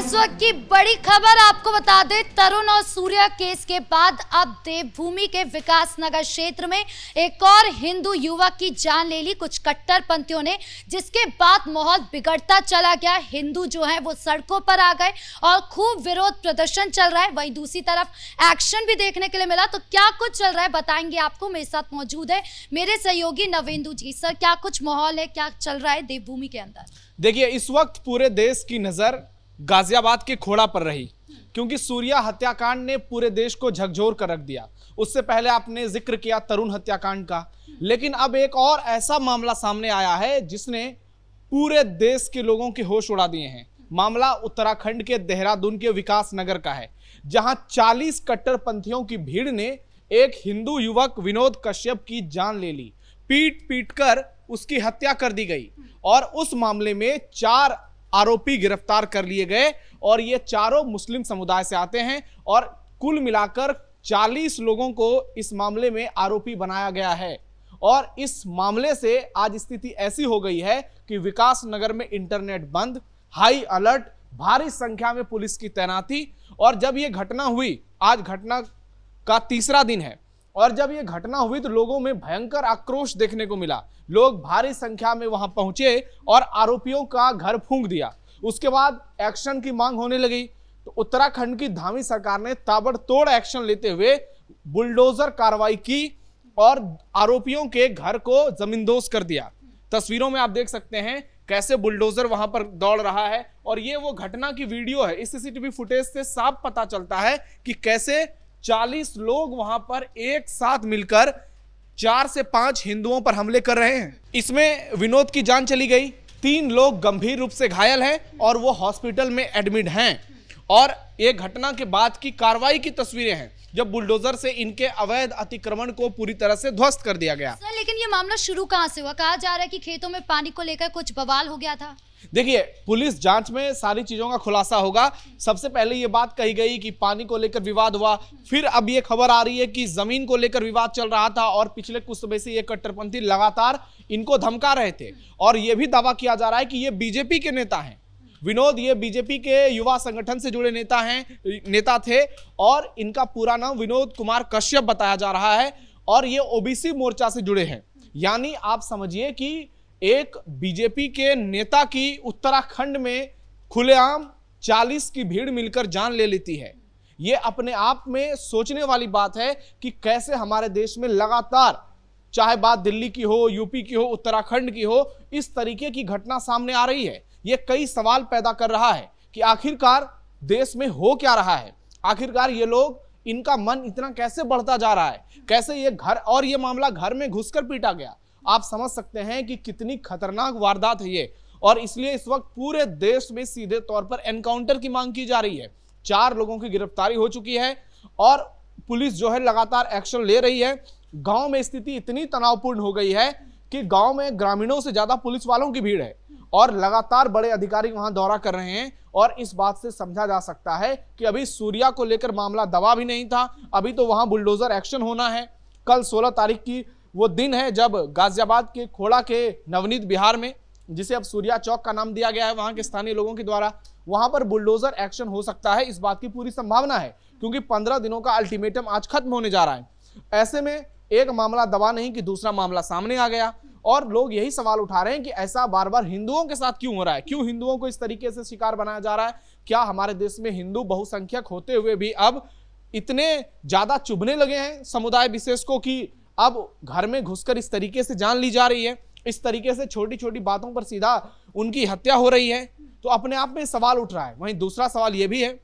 इस वक्त की बड़ी खबर आपको बता दें, तरुण और सूर्या केस के बाद अब देवभूमि के विकास नगर क्षेत्र में एक और हिंदू युवक की जान ले ली कुछ कट्टरपंथियों ने, जिसके बाद माहौल बिगड़ता चला गया। हिंदू जो है वो सड़कों पर आ गए और खूब विरोध प्रदर्शन चल रहा है। वहीं दूसरी तरफ एक्शन भी देखने के लिए मिला। तो क्या कुछ चल रहा है बताएंगे आपको। मेरे साथ मौजूद है मेरे सहयोगी नवेंदु जी। सर, क्या कुछ माहौल है, क्या चल रहा है देवभूमि के अंदर? देखिए, इस वक्त पूरे देश की नजर गाजियाबाद के खोड़ा पर रही, क्योंकि सूर्या हत्याकांड ने पूरे देश को झकझोर कर रख दिया। उससे पहले आपने जिक्र किया तरुण हत्याकांड का, लेकिन अब एक और ऐसा मामला सामने आया है जिसने पूरे देश के लोगों के होश उड़ा दिए हैं। मामला उत्तराखंड के देहरादून के विकास नगर का है, जहां 40 कट्टरपंथियों की भीड़ ने एक हिंदू युवक विनोद कश्यप की जान ले ली। पीट पीट कर उसकी हत्या कर दी गई और उस मामले में 4 आरोपी गिरफ्तार कर लिए गए और ये चारों मुस्लिम समुदाय से आते हैं और कुल मिलाकर 40 लोगों को इस मामले में आरोपी बनाया गया है। और इस मामले से आज स्थिति ऐसी हो गई है कि विकास नगर में इंटरनेट बंद, हाई अलर्ट, भारी संख्या में पुलिस की तैनाती। और जब ये घटना हुई, आज घटना का तीसरा दिन है, और जब ये घटना हुई तो लोगों में भयंकर आक्रोश देखने को मिला। लोग भारी संख्या में वहां पहुंचे और आरोपियों का घर फूंक दिया। उसके बाद एक्शन की मांग होने लगी तो उत्तराखंड की धामी सरकार ने ताबड़तोड़ एक्शन लेते हुए बुलडोजर कार्रवाई की और आरोपियों के घर को जमींदोज कर दिया। तस्वीरों में आप देख सकते हैं कैसे बुलडोजर वहां पर दौड़ रहा है और ये वो घटना की वीडियो है। इस सीसीटीवी फुटेज से साफ पता चलता है कि कैसे 40 लोग वहां पर एक साथ मिलकर 4 से 5 हिंदुओं पर हमले कर रहे हैं। इसमें विनोद की जान चली गई, 3 लोग गंभीर रूप से घायल हैं और वो हॉस्पिटल में एडमिट हैं। और ये घटना के बाद की कार्रवाई की तस्वीरें हैं, जब बुलडोजर से इनके अवैध अतिक्रमण को पूरी तरह से ध्वस्त कर दिया गया। सर, लेकिन ये मामला शुरू कहां से हुआ? कहा जा रहा है कि खेतों में पानी को लेकर कुछ बवाल हो गया था। देखिए, पुलिस जांच में सारी चीजों का खुलासा होगा। सबसे पहले ये बात कही गई कि पानी को लेकर विवाद हुआ, फिर अब ये खबर आ रही है कि जमीन को लेकर विवाद चल रहा था और पिछले कुछ समय से ये कट्टरपंथी लगातार इनको धमका रहे थे। और ये भी दावा किया जा रहा है कि ये बीजेपी के नेता हैं। विनोद ये बीजेपी के युवा संगठन से जुड़े नेता थे और इनका पूरा नाम विनोद कुमार कश्यप बताया जा रहा है और ये ओबीसी मोर्चा से जुड़े हैं। यानी आप समझिए कि एक बीजेपी के नेता की उत्तराखंड में खुलेआम 40 की भीड़ मिलकर जान ले लेती है। ये अपने आप में सोचने वाली बात है कि कैसे हमारे देश में लगातार, चाहे बात दिल्ली की हो, यूपी की हो, उत्तराखंड की हो, इस तरीके की घटना सामने आ रही है। ये कई सवाल पैदा कर रहा है कि आखिरकार देश में हो क्या रहा है। आखिरकार ये लोग, इनका मन इतना कैसे बढ़ता जा रहा है, कैसे ये घर, और ये मामला घर में घुसकर पीटा गया। आप समझ सकते हैं कि कितनी खतरनाक वारदात है ये। और इसलिए इस वक्त पूरे देश में सीधे तौर पर एनकाउंटर की मांग की जा रही है। 4 लोगों की गिरफ्तारी हो चुकी है और पुलिस जो है लगातार एक्शन ले रही है। गांव में स्थिति इतनी तनावपूर्ण हो गई है कि गांव में ग्रामीणों से ज्यादा पुलिस वालों की भीड़ है और लगातार बड़े अधिकारी वहां दौरा कर रहे हैं। और इस बात से समझा जा सकता है कि अभी सूर्या को लेकर मामला दबा भी नहीं था, अभी तो वहां बुलडोजर एक्शन होना है। कल 16 तारीख की वो दिन है जब गाजियाबाद के खोड़ा के नवनीत बिहार में, जिसे अब सूर्या चौक का नाम दिया गया है वहां के स्थानीय लोगों के द्वारा, वहां पर बुलडोजर एक्शन हो सकता है। इस बात की पूरी संभावना है क्योंकि 15 दिनों का अल्टीमेटम आज खत्म होने जा रहा है। ऐसे में एक मामला दबा नहीं कि दूसरा मामला सामने आ गया और लोग यही सवाल उठा रहे हैं कि ऐसा बार बार हिंदुओं के साथ क्यों हो रहा है, क्यों हिंदुओं को इस तरीके से शिकार बनाया जा रहा है। क्या हमारे देश में हिंदू बहुसंख्यक होते हुए भी अब इतने ज्यादा चुभने लगे हैं समुदाय विशेष को कि अब घर में घुसकर इस तरीके से जान ली जा रही है, इस तरीके से छोटी छोटी बातों पर सीधा उनकी हत्या हो रही है। तो अपने आप में सवाल उठ रहा है। वहीं दूसरा सवाल यह भी है,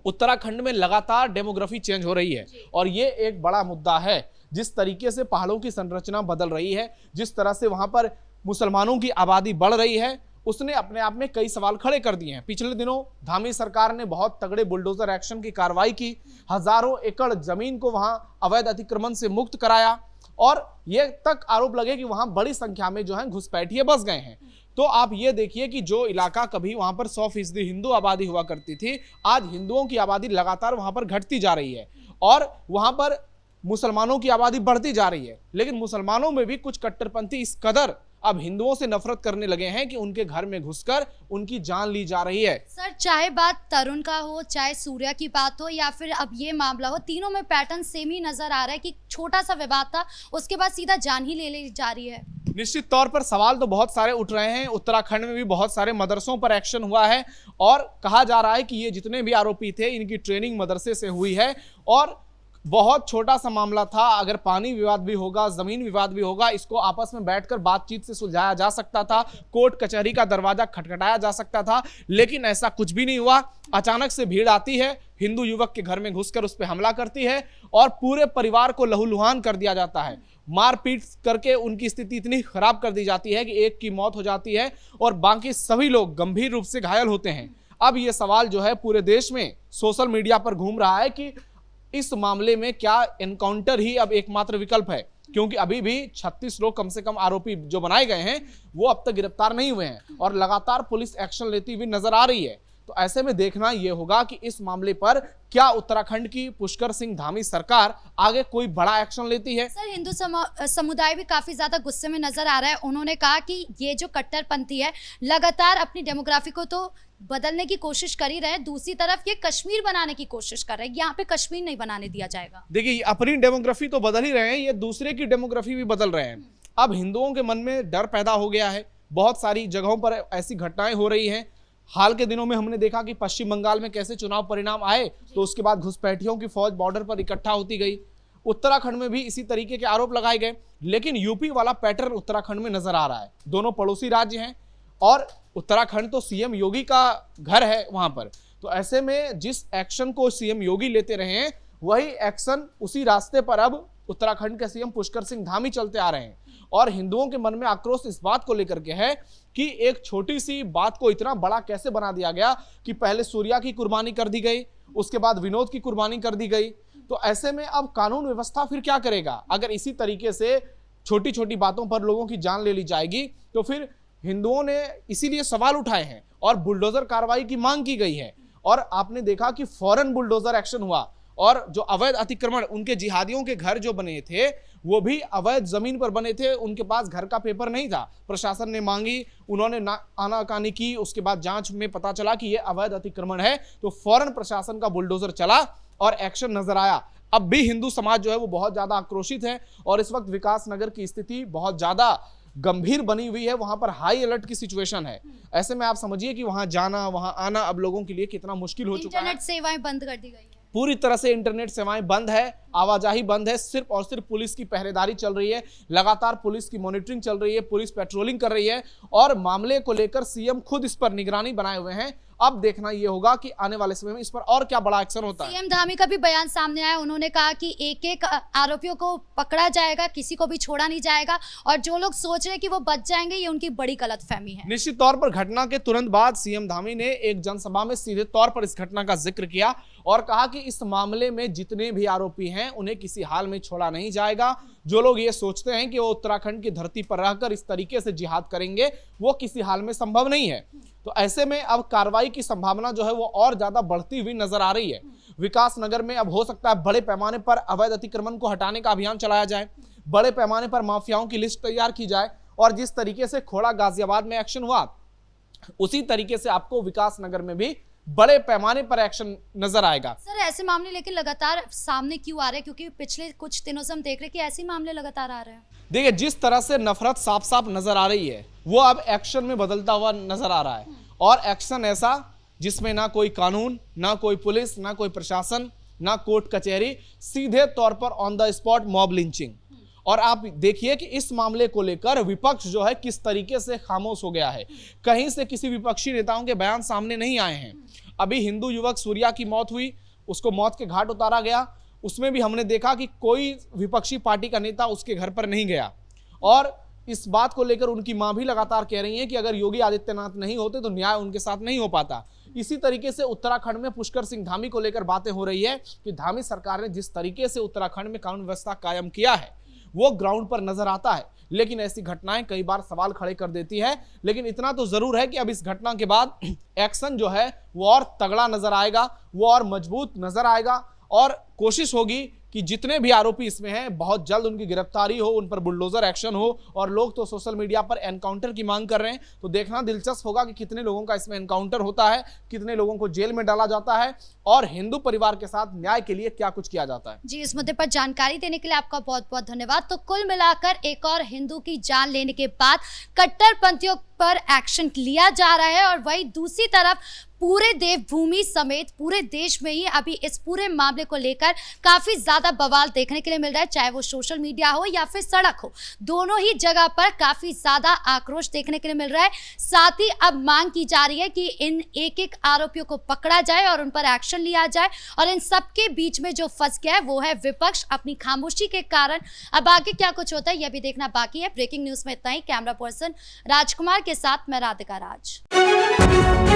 उत्तराखंड में लगातार डेमोग्राफी चेंज हो रही है और ये एक बड़ा मुद्दा है। जिस तरीके से पहाड़ों की संरचना बदल रही है, जिस तरह से वहां पर मुसलमानों की आबादी बढ़ रही है, उसने अपने आप में कई सवाल खड़े कर दिए हैं। पिछले दिनों धामी सरकार ने बहुत तगड़े बुलडोजर एक्शन की कार्रवाई की, हजारों एकड़ जमीन को वहां अवैध अतिक्रमण से मुक्त कराया और ये तक आरोप लगे कि वहां बड़ी संख्या में जो है घुसपैठिए बस गए हैं। तो आप ये देखिए कि जो इलाका कभी वहां पर 100% हिंदू आबादी हुआ करती थी, आज हिंदुओं की आबादी लगातार वहां पर घटती जा रही है और वहां पर मुसलमानों की आबादी बढ़ती जा रही है। लेकिन मुसलमानों में भी कुछ कट्टरपंथी इस कदर अब हिंदुओं से नफरत करने लगे हैं कि उनके घर में घुसकर उनकी जान ली जा रही है। सर, चाहे बात तरुण का हो, चाहे सूर्या की बात हो, या फिर अब ये मामला हो, तीनों में पैटर्न सेम ही नजर आ रहा है कि छोटा सा विवाद था, उसके बाद सीधा जान ही ले ली जा रही है। निश्चित तौर पर सवाल तो बहुत सारे उठ रहे हैं। उत्तराखंड में भी बहुत सारे मदरसों पर एक्शन हुआ है और कहा जा रहा है कि ये जितने भी आरोपी थे इनकी ट्रेनिंग मदरसे से हुई है और बहुत छोटा सा मामला था। अगर पानी विवाद भी होगा, जमीन विवाद भी होगा, इसको आपस में बैठकर बातचीत से सुलझाया जा सकता था, कोर्ट कचहरी का दरवाजा खटखटाया जा सकता था, लेकिन ऐसा कुछ भी नहीं हुआ। अचानक से भीड़ आती है, हिंदू युवक के घर में घुसकर उस पर हमला करती है और पूरे परिवार को लहूलुहान कर दिया जाता है। मारपीट करके उनकी स्थिति इतनी खराब कर दी जाती है कि एक की मौत हो जाती है और बाकी सभी लोग गंभीर रूप से घायल होते हैं। अब ये सवाल जो है पूरे देश में सोशल मीडिया पर घूम रहा है कि इस मामले में क्या एनकाउंटर ही अब एकमात्र विकल्प है, क्योंकि अभी भी 36 लोग कम से कम आरोपी जो बनाए गए हैं वो अब तक गिरफ्तार नहीं हुए हैं और लगातार पुलिस एक्शन लेती हुई नजर आ रही है। तो ऐसे में देखना यह होगा कि इस मामले पर क्या उत्तराखंड की पुष्कर सिंह धामी सरकार आगे कोई बड़ा एक्शन लेती है। सर, हिंदू समुदाय भी काफी ज्यादा गुस्से में नजर आ रहा है। उन्होंने कहा कि ये जो कट्टरपंथी है लगातार अपनी डेमोग्राफी को तो बदलने की कोशिश कर ही रहे हैं, दूसरी तरफ ये कश्मीर बनाने की कोशिश कर रहे हैं। यहाँ पे कश्मीर नहीं बनाने दिया जाएगा। देखिए, अपनी डेमोग्राफी तो बदल ही रहे हैं, ये दूसरे की डेमोग्राफी भी बदल रहे हैं। अब हिंदुओं के मन में डर पैदा हो गया है। बहुत सारी जगहों पर ऐसी घटनाएं हो रही हैं। हाल के दिनों में हमने देखा कि पश्चिम बंगाल में कैसे चुनाव परिणाम आए तो उसके बाद घुसपैठियों की फौज बॉर्डर पर इकट्ठा होती गई। उत्तराखंड में भी इसी तरीके के आरोप लगाए गए, लेकिन यूपी वाला पैटर्न उत्तराखंड में नजर आ रहा है। दोनों पड़ोसी राज्य हैं और उत्तराखंड तो सीएम योगी का घर है वहां पर। तो ऐसे में जिस एक्शन को सीएम योगी लेते रहे हैं वही एक्शन उसी रास्ते पर अब उत्तराखंड के सीएम पुष्कर सिंह धामी चलते आ रहे हैं। और हिंदुओं के मन में आक्रोश इस बात को लेकर के है कि एक छोटी सी बात को इतना बड़ा कैसे बना दिया गया कि पहले सूर्या की कुर्बानी कर दी गई, उसके बाद विनोद की कुर्बानी कर दी गई। तो ऐसे में अब कानून व्यवस्था फिर क्या करेगा? अगर इसी तरीके से छोटी छोटी बातों पर लोगों की जान ले ली जाएगी तो फिर हिंदुओं ने इसीलिए सवाल उठाए हैं और बुलडोजर कार्रवाई की मांग की गई है। और आपने देखा कि फौरन बुलडोजर एक्शन हुआ और जो अवैध अतिक्रमण, उनके जिहादियों के घर जो बने थे वो भी अवैध जमीन पर बने थे, उनके पास घर का पेपर नहीं था। प्रशासन ने मांगी, उन्होंने आनाकानी की, उसके बाद जांच में पता चला कि ये अवैध अतिक्रमण है तो फौरन प्रशासन का बुलडोजर चला और एक्शन नजर आया। अब भी हिंदू समाज जो है वो बहुत ज्यादा आक्रोशित है और इस वक्त विकास नगर की स्थिति बहुत ज्यादा गंभीर बनी हुई है। वहां पर हाई अलर्ट की सिचुएशन है। ऐसे में आप समझिए कि वहां जाना, वहां आना अब लोगों के लिए कितना मुश्किल हो चुका है। इंटरनेट सेवाएं बंद कर दी गई है, पूरी तरह से इंटरनेट सेवाएं बंद है, आवाजाही बंद है। सिर्फ और सिर्फ पुलिस की पहरेदारी चल रही है, लगातार पुलिस की मॉनिटरिंग चल रही है, पुलिस पेट्रोलिंग कर रही है और मामले को लेकर सीएम खुद इस पर निगरानी बनाए हुए हैं। अब देखना यह होगा कि आने वाले समय में इस पर और क्या बड़ा एक्शन होता है। सीएम धामी का भी बयान सामने आया। उन्होंने कहा कि एक एक आरोपियों को पकड़ा जाएगा, किसी को भी छोड़ा नहीं जाएगा और जो लोग सोच रहे हैं कि वो बच जाएंगे, ये उनकी बड़ी गलतफहमी है। निश्चित तौर पर घटना के तुरंत बाद सीएम धामी ने एक जनसभा में सीधे तौर पर इस घटना का जिक्र किया और कहा कि इस मामले में जितने भी आरोपी हैं उन्हें किसी हाल में छोड़ा नहीं जाएगा। जो लोग ये सोचते हैं कि वो उत्तराखंड की धरती पर रहकर इस तरीके से जिहाद करेंगे वो किसी हाल में संभव नहीं है। तो ऐसे में अब कार्रवाई की संभावना जो है वो और ज्यादा बढ़ती हुई नजर आ रही है। विकास नगर में अब हो सकता है बड़े पैमाने पर अवैध अतिक्रमण को हटाने का अभियान चलाया जाए, बड़े पैमाने पर माफियाओं की लिस्ट तैयार की जाए और जिस तरीके से खोड़ा गाजियाबाद में एक्शन हुआ उसी तरीके से आपको विकास नगर में भी बड़े पैमाने पर एक्शन नजर आएगा। सर, ऐसे मामले लेकिन लगातार सामने क्यों आ रहे हैं? क्योंकि पिछले कुछ दिनों से हम देख रहे हैं कि ऐसे मामले लगातार आ रहे हैं। देखिए, जिस तरह से नफरत साफ साफ नजर आ रही है वो अब एक्शन में बदलता हुआ नजर आ रहा है और एक्शन ऐसा जिसमें ना कोई कानून, ना कोई पुलिस, ना कोई प्रशासन, ना कोर्ट कचहरी, सीधे तौर पर on the spot mob lynching. और आप देखिए कि इस मामले को लेकर विपक्ष जो है किस तरीके से खामोश हो गया है। कहीं से किसी विपक्षी नेताओं के बयान सामने नहीं आए हैं। अभी हिंदू युवक सूर्या की मौत हुई, उसको मौत के घाट उतारा गया, उसमें भी हमने देखा कि कोई विपक्षी पार्टी का नेता उसके घर पर नहीं गया और इस बात को लेकर उनकी मां भी लगातार कह रही हैं कि अगर योगी आदित्यनाथ नहीं होते तो न्याय उनके साथ नहीं हो पाता। इसी तरीके से उत्तराखंड में पुष्कर सिंह धामी को लेकर बातें हो रही है कि धामी सरकार ने जिस तरीके से उत्तराखंड में कानून व्यवस्था कायम किया है वो ग्राउंड पर नजर आता है, लेकिन ऐसी घटनाएं कई बार सवाल खड़े कर देती है। लेकिन इतना तो जरूर है कि अब इस घटना के बाद एक्शन जो है वो और तगड़ा नजर आएगा, वो और मजबूत नजर आएगा और कोशिश होगी कि जितने भी आरोपी इसमें हैं बहुत जल्द उनकी गिरफ्तारी हो, उन पर बुलडोजर एक्शन हो। और लोग तो सोशल मीडिया पर एनकाउंटर की मांग कर रहे हैं, तो देखना दिलचस्प होगा कि कितने लोगों का इसमें एनकाउंटर होता है, कितने लोगों को जेल में डाला जाता है और हिंदू परिवार के साथ न्याय के लिए क्या कुछ किया जाता है। जी, इस मुद्दे पर जानकारी देने के लिए आपका बहुत बहुत धन्यवाद। तो कुल मिलाकर एक और हिंदू की जान लेने के बाद कट्टरपंथियों पर एक्शन लिया जा रहा है और वहीं दूसरी तरफ पूरे देवभूमि समेत पूरे देश में ही अभी इस पूरे मामले को लेकर काफी ज्यादा बवाल देखने के लिए मिल रहा है, चाहे वो सोशल मीडिया हो या फिर सड़क हो, दोनों ही जगह पर काफी ज्यादा आक्रोश देखने के लिए मिल रहा है। साथ ही अब मांग की जा रही है कि इन एक एक आरोपियों को पकड़ा जाए और उन पर एक्शन लिया जाए। और इन सबके बीच में जो फंस गया है वो है विपक्ष अपनी खामोशी के कारण। अब आगे क्या कुछ होता है यह भी देखना बाकी है। ब्रेकिंग न्यूज में इतना ही। कैमरा पर्सन राजकुमार के साथ मैं राधिका राज।